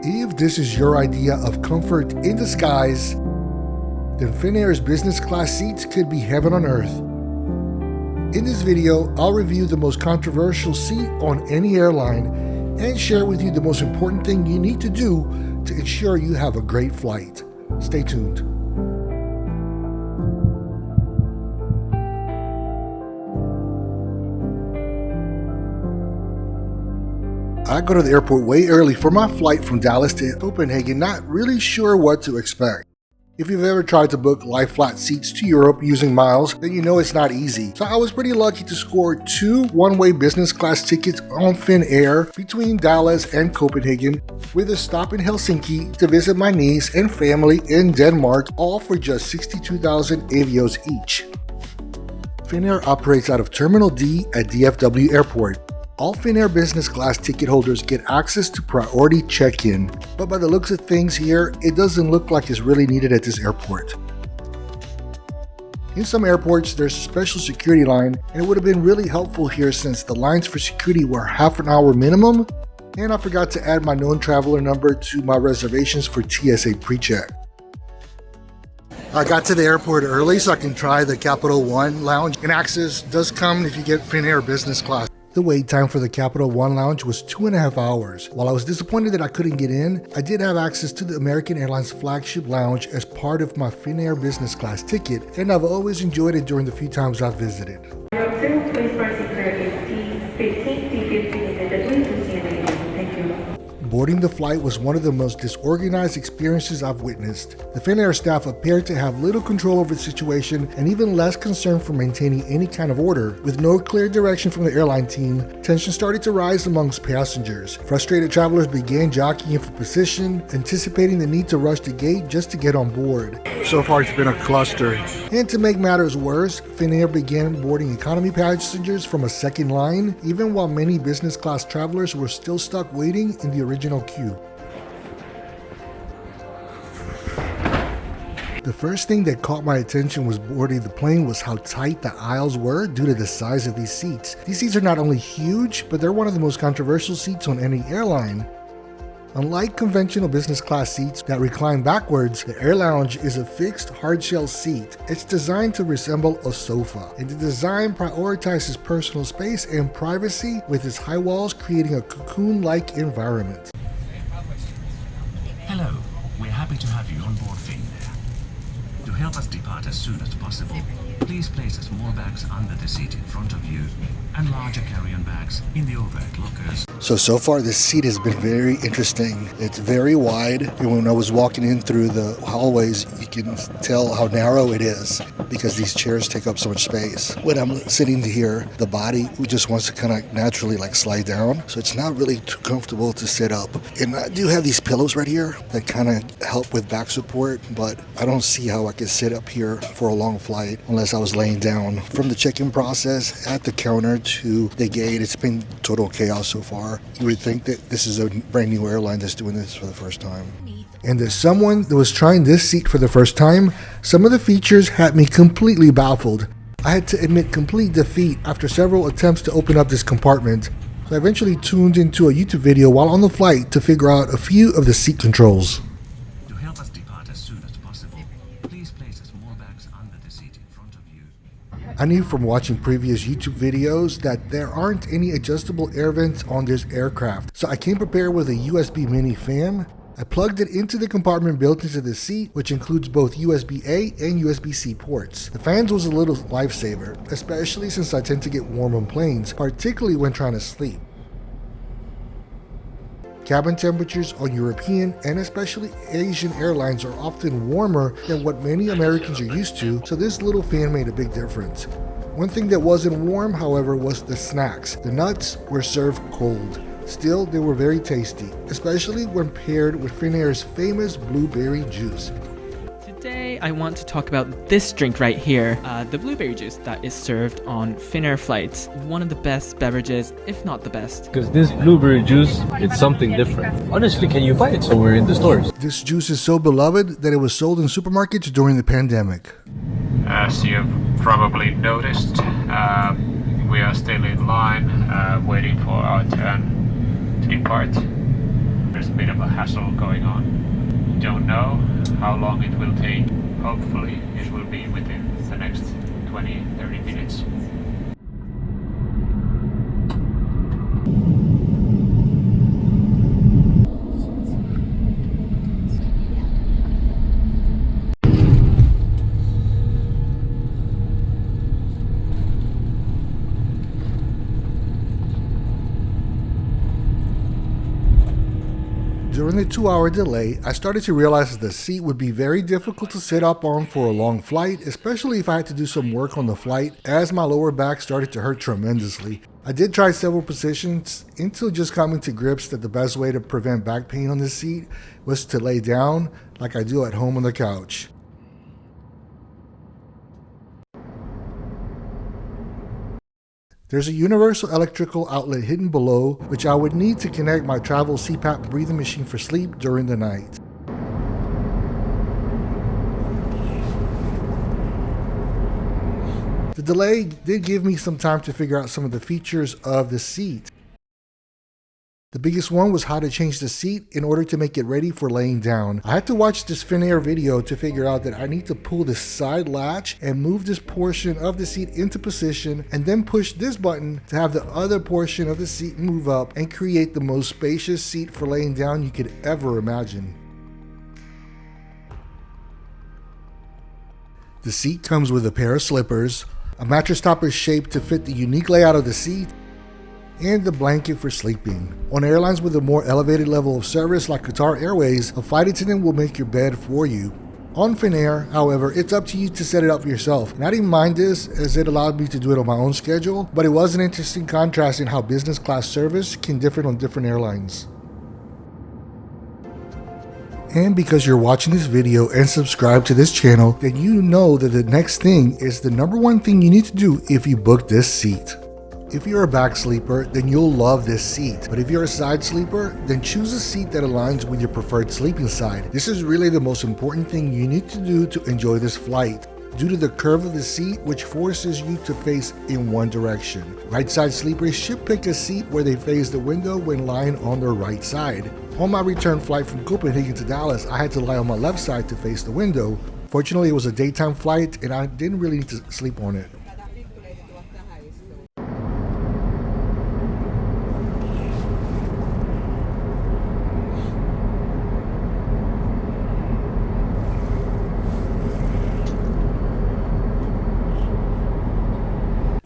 If this is your idea of comfort in disguise, then Finnair's business class seats could be heaven on earth. In this video, I'll review the most controversial seat on any airline and share with you the most important thing you need to do to ensure you have a great flight. Stay tuned. I go to the airport way early for my flight from Dallas to Copenhagen, not really sure what to expect. If you've ever tried to book lie-flat seats to Europe using miles, then you know it's not easy. So I was pretty lucky to score 2 one-way business class tickets on Finnair between Dallas and Copenhagen, with a stop in Helsinki to visit my niece and family in Denmark, all for just 62,000 avios each. Finnair operates out of Terminal D at DFW Airport. All Finnair business class ticket holders get access to priority check-in, but by the looks of things here, it doesn't look like it's really needed at this airport. In some airports, there's a special security line, and it would have been really helpful here since the lines for security were half an hour minimum, and I forgot to add my known traveler number to my reservations for TSA pre-check. I got to the airport early so I can try the Capital One lounge, and access does come if you get Finnair business class. The wait time for the Capital One lounge was 2.5 hours. While I was disappointed that I couldn't get in, I did have access to the American Airlines flagship lounge as part of my Finnair business class ticket, and I've always enjoyed it during the few times I've visited. Boarding the flight was one of the most disorganized experiences I've witnessed. The Finnair staff appeared to have little control over the situation and even less concern for maintaining any kind of order. With no clear direction from the airline team, tension started to rise amongst passengers. Frustrated travelers began jockeying for position, anticipating the need to rush the gate just to get on board. So far it's been a cluster. And to make matters worse, Finnair began boarding economy passengers from a second line, even while many business class travelers were still stuck waiting in the original queue. The first thing that caught my attention was boarding the plane was how tight the aisles were due to the size of these seats. These seats are not only huge, but they're one of the most controversial seats on any airline. Unlike conventional business class seats that recline backwards, the Air Lounge is a fixed hardshell seat. It's designed to resemble a sofa, and the design prioritizes personal space and privacy with its high walls creating a cocoon-like environment. Hello, we're happy to have you on board Finnair. To help us depart as soon as possible, please place small bags under the seat in front of you and larger carry-on bags in the overhead lockers. So far this seat has been very interesting. It's very wide, and when I was walking in through the hallways, you can tell how narrow it is because these chairs take up so much space. When I'm sitting here, the body just wants to kind of naturally slide down, so it's not really too comfortable to sit up. And I do have these pillows right here that kind of help with back support, but I don't see how I could sit up here for a long flight unless I was laying down. From the check-in process at the counter to the gate, it's been total chaos so far. You would think that this is a brand new airline that's doing this for the first time. And as someone that was trying this seat for the first time, some of the features had me completely baffled. I had to admit complete defeat after several attempts to open up this compartment. So I eventually tuned into a YouTube video while on the flight to figure out a few of the seat controls. To help us depart as soon as possible, please place small bags under the seat in front of you. I knew from watching previous YouTube videos that there aren't any adjustable air vents on this aircraft, so I came prepared with a USB mini fan. I plugged it into the compartment built into the seat, which includes both USB-A and USB-C ports. The fans was a little lifesaver, especially since I tend to get warm on planes, particularly when trying to sleep. Cabin temperatures on European and especially Asian airlines are often warmer than what many Americans are used to, so this little fan made a big difference. One thing that wasn't warm, however, was the snacks. The nuts were served cold. Still, they were very tasty, especially when paired with Finnair's famous blueberry juice. Today, I want to talk about this drink right here, the blueberry juice that is served on Finnair flights. One of the best beverages, if not the best. Because this blueberry juice, it's something different. Honestly, can you buy it somewhere in the stores? This juice is so beloved that it was sold in supermarkets during the pandemic. As you've probably noticed, we are still in line, waiting for our turn to depart. There's a bit of a hassle going on. Don't know how long it will take. Hopefully it will be within the next 20-30 minutes. During the 2-hour delay, I started to realize that the seat would be very difficult to sit up on for a long flight, especially if I had to do some work on the flight, as my lower back started to hurt tremendously. I did try several positions until just coming to grips that the best way to prevent back pain on this seat was to lay down like I do at home on the couch. There's a universal electrical outlet hidden below, which I would need to connect my travel CPAP breathing machine for sleep during the night. The delay did give me some time to figure out some of the features of the seat. The biggest one was how to change the seat in order to make it ready for laying down. I had to watch this Finnair video to figure out that I need to pull this side latch and move this portion of the seat into position, and then push this button to have the other portion of the seat move up and create the most spacious seat for laying down you could ever imagine. The seat comes with a pair of slippers, a mattress topper shaped to fit the unique layout of the seat, and the blanket for sleeping. On airlines with a more elevated level of service like Qatar Airways, a flight attendant will make your bed for you. On Finnair, however, it's up to you to set it up yourself. And I didn't mind this, as it allowed me to do it on my own schedule, but it was an interesting contrast in how business class service can differ on different airlines. And because you're watching this video and subscribe to this channel, then you know that the next thing is the number one thing you need to do if you book this seat. If you're a back sleeper, then you'll love this seat. But if you're a side sleeper, then choose a seat that aligns with your preferred sleeping side. This is really the most important thing you need to do to enjoy this flight, due to the curve of the seat, which forces you to face in one direction. Right side sleepers should pick a seat where they face the window when lying on their right side. On my return flight from Copenhagen to Dallas, I had to lie on my left side to face the window. Fortunately, it was a daytime flight and I didn't really need to sleep on it.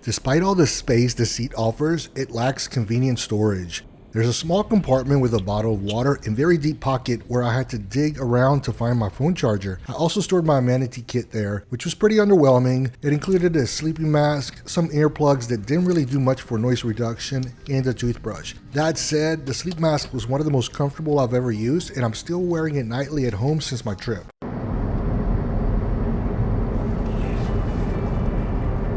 Despite all the space the seat offers, it lacks convenient storage. There's a small compartment with a bottle of water and very deep pocket where I had to dig around to find my phone charger. I also stored my amenity kit there, which was pretty underwhelming. It included a sleeping mask, some earplugs that didn't really do much for noise reduction, and a toothbrush. That said, the sleep mask was one of the most comfortable I've ever used, and I'm still wearing it nightly at home since my trip.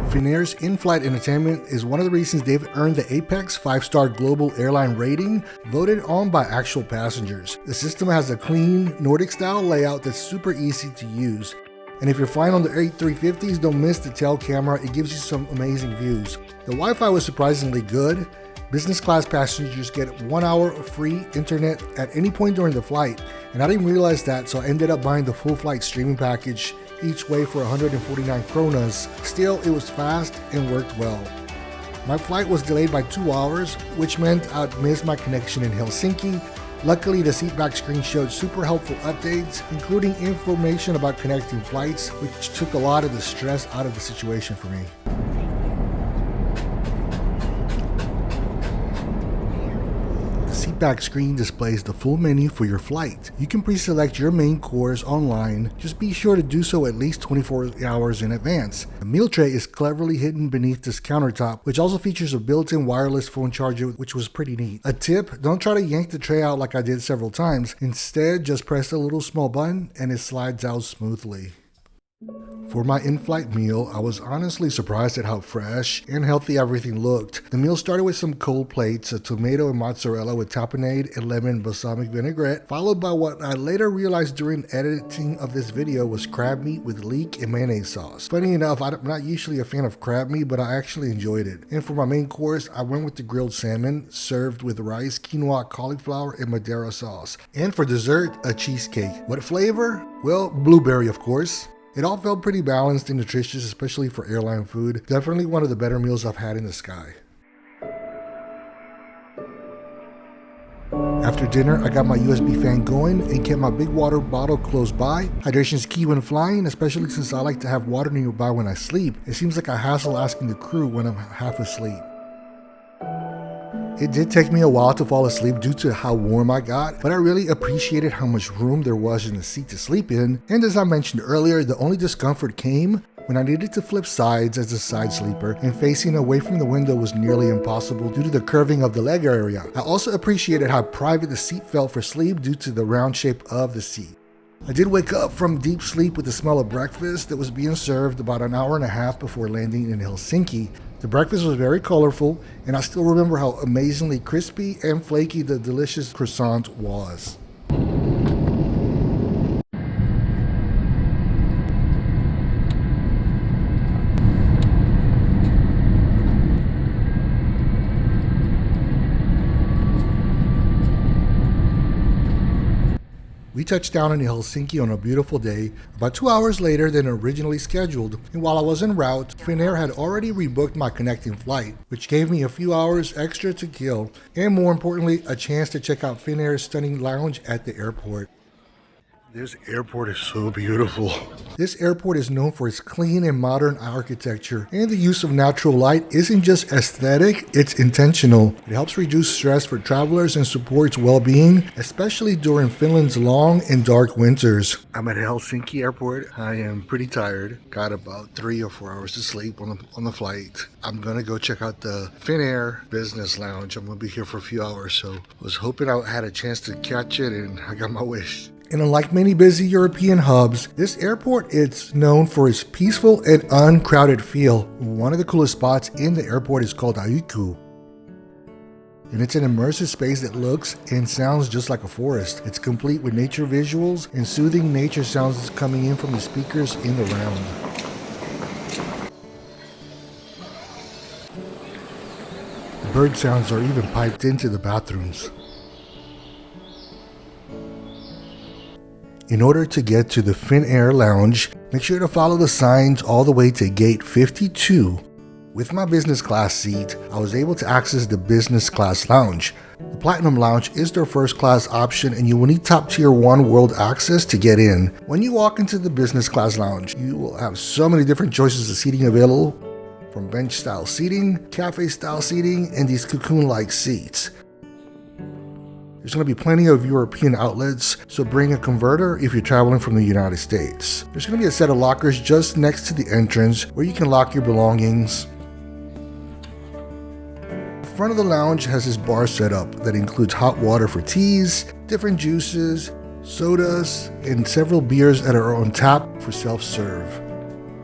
Finnair's in-flight entertainment is one of the reasons they've earned the Apex 5-star global airline rating, voted on by actual passengers. The system has a clean, Nordic-style layout that's super easy to use. And if you're flying on the A350s, don't miss the tail camera, it gives you some amazing views. The Wi-Fi was surprisingly good. Business class passengers get 1 hour of free internet at any point during the flight, and I didn't realize that, so I ended up buying the full flight streaming package each way for 149 kronas. Still, it was fast and worked well. My flight was delayed by 2 hours, which meant I'd miss my connection in Helsinki. Luckily, the seatback screen showed super helpful updates, including information about connecting flights, which took a lot of the stress out of the situation for me. The seatback screen displays the full menu for your flight. You can pre-select your main course online, just be sure to do so at least 24 hours in advance. The meal tray is cleverly hidden beneath this countertop, which also features a built-in wireless phone charger, which was pretty neat. A tip, don't try to yank the tray out like I did several times. Instead, just press the little small button and it slides out smoothly. For my in-flight meal, I was honestly surprised at how fresh and healthy everything looked. The meal started with some cold plates, a tomato and mozzarella with tapenade and lemon balsamic vinaigrette, followed by what I later realized during editing of this video was crab meat with leek and mayonnaise sauce. Funny enough, I'm not usually a fan of crab meat, but I actually enjoyed it. And for my main course, I went with the grilled salmon, served with rice, quinoa, cauliflower, and Madeira sauce. And for dessert, a cheesecake. What flavor? Well, blueberry, of course. It all felt pretty balanced and nutritious, especially for airline food. Definitely one of the better meals I've had in the sky. After dinner, I got my USB fan going and kept my big water bottle close by. Hydration is key when flying, especially since I like to have water nearby when I sleep. It seems like a hassle asking the crew when I'm half asleep. It did take me a while to fall asleep due to how warm I got, but I really appreciated how much room there was in the seat to sleep in, and as I mentioned earlier, the only discomfort came when I needed to flip sides as a side sleeper, and facing away from the window was nearly impossible due to the curving of the leg area. I also appreciated how private the seat felt for sleep due to the round shape of the seat. I did wake up from deep sleep with the smell of breakfast that was being served about an hour and a half before landing in Helsinki. The breakfast was very colorful, and I still remember how amazingly crispy and flaky the delicious croissant was. We touched down in Helsinki on a beautiful day, about 2 hours later than originally scheduled, and while I was en route, Finnair had already rebooked my connecting flight, which gave me a few hours extra to kill, and more importantly, a chance to check out Finnair's stunning lounge at the airport. This airport is so beautiful. This airport is known for its clean and modern architecture, and the use of natural light isn't just aesthetic, it's intentional. It helps reduce stress for travelers and supports well-being, especially during Finland's long and dark winters. I'm at Helsinki airport. I am pretty tired. Got about 3 or 4 hours to sleep on the flight. I'm gonna go check out the Finnair Business Lounge. I'm gonna be here for a few hours, so I was hoping I had a chance to catch it, and I got my wish. And unlike many busy European hubs, this airport is known for its peaceful and uncrowded feel. One of the coolest spots in the airport is called Aiku. And it's an immersive space that looks and sounds just like a forest. It's complete with nature visuals and soothing nature sounds coming in from the speakers in the round. The bird sounds are even piped into the bathrooms. In order to get to the Finnair Lounge, make sure to follow the signs all the way to gate 52. With my business class seat, I was able to access the business class lounge. The Platinum Lounge is their first class option, and you will need top tier 1 world access to get in. When you walk into the business class lounge, you will have so many different choices of seating available, from bench style seating, cafe style seating, and these cocoon like seats. There's going to be plenty of European outlets, so bring a converter if you're traveling from the United States. There's going to be a set of lockers just next to the entrance where you can lock your belongings. The front of the lounge has this bar set up that includes hot water for teas, different juices, sodas, and several beers that are on tap for self-serve.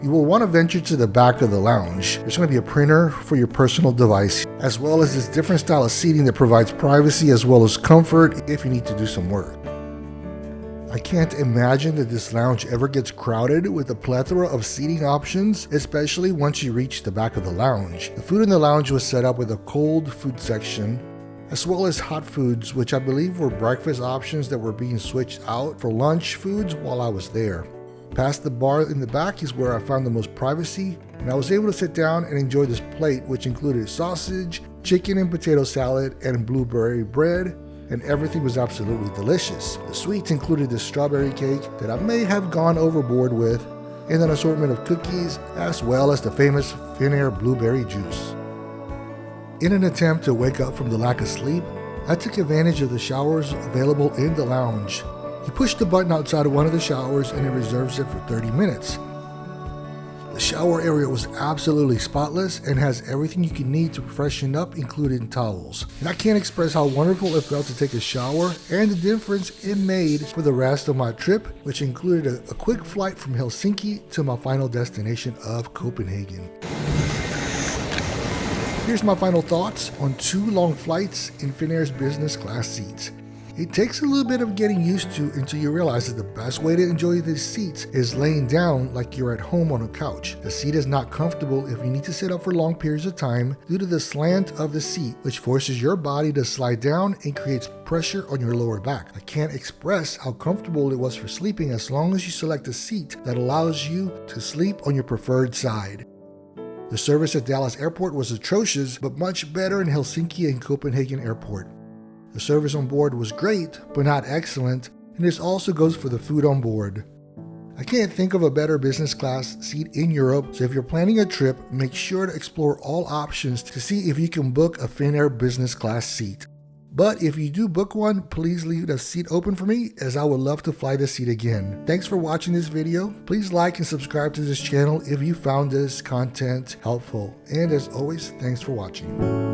You will want to venture to the back of the lounge. There's going to be a printer for your personal device, as well as this different style of seating that provides privacy as well as comfort if you need to do some work. I can't imagine that this lounge ever gets crowded with a plethora of seating options, especially once you reach the back of the lounge. The food in the lounge was set up with a cold food section, as well as hot foods, which I believe were breakfast options that were being switched out for lunch foods while I was there. Past the bar in the back is where I found the most privacy, and I was able to sit down and enjoy this plate, which included sausage, chicken and potato salad, and blueberry bread, and everything was absolutely delicious. The sweets included this strawberry cake that I may have gone overboard with, and an assortment of cookies, as well as the famous Finnair blueberry juice. In an attempt to wake up from the lack of sleep, I took advantage of the showers available in the lounge. You push the button outside of one of the showers and it reserves it for 30 minutes. The shower area was absolutely spotless and has everything you can need to freshen up, including towels. And I can't express how wonderful it felt to take a shower and the difference it made for the rest of my trip, which included a quick flight from Helsinki to my final destination of Copenhagen. Here's my final thoughts on 2 long flights in Finnair's business class seats. It takes a little bit of getting used to until you realize that the best way to enjoy these seats is laying down like you're at home on a couch. The seat is not comfortable if you need to sit up for long periods of time due to the slant of the seat, which forces your body to slide down and creates pressure on your lower back. I can't express how comfortable it was for sleeping as long as you select a seat that allows you to sleep on your preferred side. The service at Dallas Airport was atrocious, but much better in Helsinki and Copenhagen Airport. The service on board was great, but not excellent, and this also goes for the food on board. I can't think of a better business class seat in Europe, so if you're planning a trip, make sure to explore all options to see if you can book a Finnair business class seat. But if you do book one, please leave the seat open for me, as I would love to fly this seat again. Thanks for watching this video. Please like and subscribe to this channel if you found this content helpful. And as always, thanks for watching.